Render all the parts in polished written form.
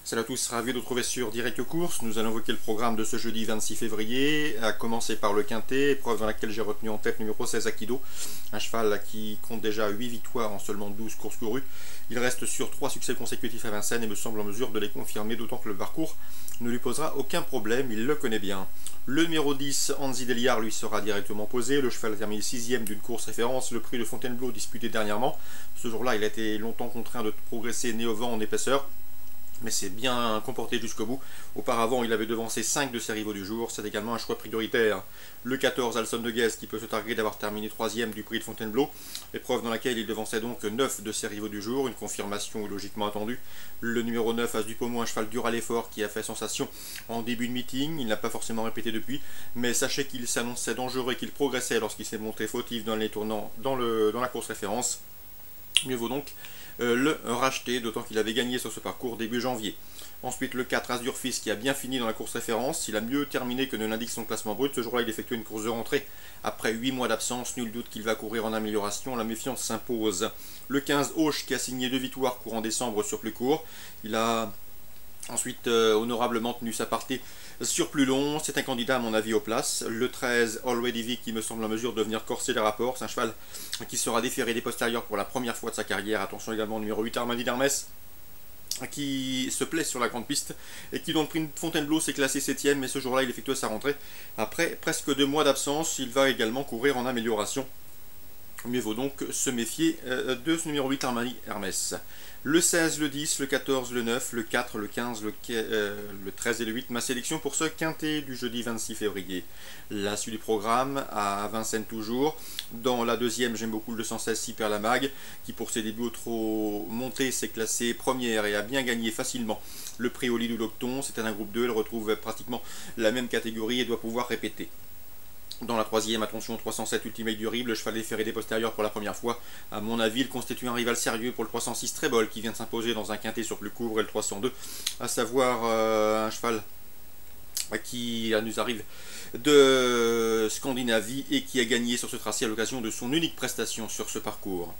Salut à tous, ravi de vous retrouver sur Direct Course. Nous allons évoquer le programme de ce jeudi 26 février, à commencer par le Quintet, épreuve dans laquelle j'ai retenu en tête numéro 16 Akido, un cheval qui compte déjà 8 victoires en seulement 12 courses courues. Il reste sur 3 succès consécutifs à Vincennes et me semble en mesure de les confirmer, d'autant que le parcours ne lui posera aucun problème, il le connaît bien. Le numéro 10, Anzi Deliar, lui sera directement posé. Le cheval a terminé 6ème d'une course référence, le prix de Fontainebleau disputé dernièrement. Ce jour-là, il a été longtemps contraint de progresser né au vent en épaisseur, mais c'est bien comporté jusqu'au bout. Auparavant, il avait devancé 5 de ses rivaux du jour, c'est également un choix prioritaire. Le 14, Alson de Guez, qui peut se targuer d'avoir terminé 3ème du prix de Fontainebleau, épreuve dans laquelle il devançait donc 9 de ses rivaux du jour, une confirmation logiquement attendue. Le numéro 9, As du Pommeau, un cheval dur à l'effort qui a fait sensation en début de meeting, il n'a pas forcément répété depuis, mais sachez qu'il s'annonçait dangereux et qu'il progressait lorsqu'il s'est montré fautif dans les tournants dans la course référence. Mieux vaut donc le racheter, d'autant qu'il avait gagné sur ce parcours début janvier. Ensuite, le 4, As d'Urfis, qui a bien fini dans la course référence. Il a mieux terminé que ne l'indique son classement brut. Ce jour-là, il effectue une course de rentrée après 8 mois d'absence. Nul doute qu'il va courir en amélioration. La méfiance s'impose. Le 15, Auch, qui a signé 2 victoires courant décembre sur plus court. Il a ensuite honorablement tenu sa partie sur plus long. C'est un candidat à mon avis aux places. Le 13, Already Vic, qui me semble en mesure de venir corser les rapports. C'est un cheval qui sera déféré des postérieurs pour la première fois de sa carrière. Attention également au numéro 8, Armandi d'Hermès, qui se plaît sur la grande piste et qui dans le prix de Fontainebleau s'est classé 7ème, mais ce jour-là il effectue sa rentrée. Après presque 2 mois d'absence, il va également courir en amélioration. Mieux vaut donc se méfier de ce numéro 8, Armani Hermès. Le 16, le 10, le 14, le 9, le 4, le 15, le 13 et le 8, ma sélection pour ce quintet du jeudi 26 février. La suite du programme, à Vincennes toujours. Dans la deuxième, j'aime beaucoup le 216 Cyper la Mag, qui pour ses débuts au trot monté s'est classé première et a bien gagné facilement le prix au lit du Locton. C'était un groupe 2, elle retrouve pratiquement la même catégorie et doit pouvoir répéter. Dans la troisième, attention, 307 Ultimate Durable, le cheval déféré des postérieurs pour la première fois. À mon avis, il constitue un rival sérieux pour le 306 Treble qui vient de s'imposer dans un quintet sur plus court, et le 302, à savoir un cheval qui nous arrive de Scandinavie et qui a gagné sur ce tracé à l'occasion de son unique prestation sur ce parcours.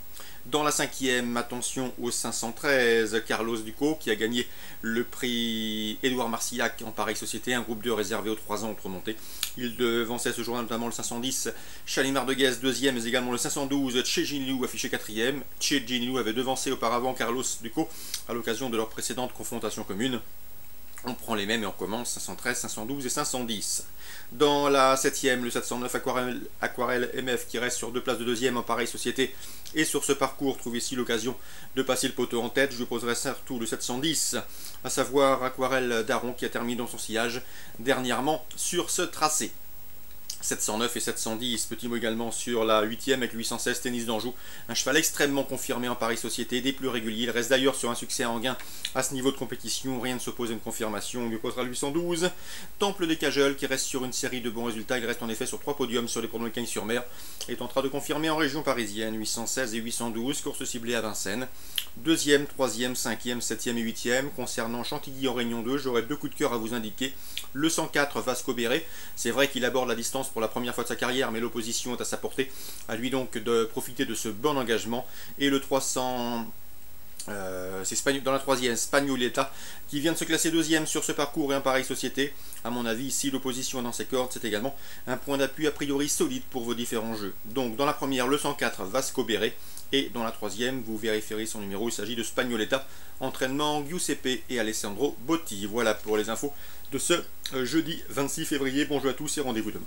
Dans la cinquième, attention au 513, Carlos Ducos, qui a gagné le prix Édouard Marcillac en pareille société, un groupe 2 réservé aux 3 ans outre-monté. Il devançait ce jour-là notamment le 510, Chalimar de Guez, deuxième, mais également le 512, Tchejinilou, affiché 4ème. Tchejinilou avait devancé auparavant Carlos Ducos à l'occasion de leur précédente confrontation commune. On prend les mêmes et on commence 513, 512 et 510. Dans la 7ème, le 709 Aquarelle MF qui reste sur 2 places de deuxième en pareille société. Et sur ce parcours, trouve ici l'occasion de passer le poteau en tête. Je vous poserai surtout le 710, à savoir Aquarelle d'Aron qui a terminé dans son sillage dernièrement sur ce tracé. 709 et 710, petit mot également sur la 8ème avec le 816 Tennis d'Anjou, un cheval extrêmement confirmé en pareille société, des plus réguliers, il reste d'ailleurs sur un succès en gain à ce niveau de compétition, rien ne s'oppose à une confirmation, on lui posera le 812, Temple des Cageul qui reste sur une série de bons résultats, il reste en effet sur 3 podiums sur les pronoms de Cagnes-sur-Mer, et tentera de confirmer en région parisienne, 816 et 812, course ciblée à Vincennes, 2e, 3e, 5e, 7e et 8e, concernant Chantilly en Réunion 2, j'aurai 2 coups de cœur à vous indiquer, le 104 Vasco Béré, c'est vrai qu'il aborde la distance pour la première fois de sa carrière, mais l'opposition est à sa portée. À lui donc de profiter de ce bon engagement. Et le 300, c'est dans la troisième, Spagnoletta, qui vient de se classer deuxième sur ce parcours et en pareille société. À mon avis, ici, l'opposition est dans ses cordes, c'est également un point d'appui a priori solide pour vos différents jeux. Donc, dans la première, le 104, Vasco Béré. Et dans la troisième, vous vérifierez son numéro, il s'agit de Spagnoletta, entraînement Giuseppe et Alessandro Botti. Voilà pour les infos de ce jeudi 26 février. Bonjour à tous et rendez-vous demain.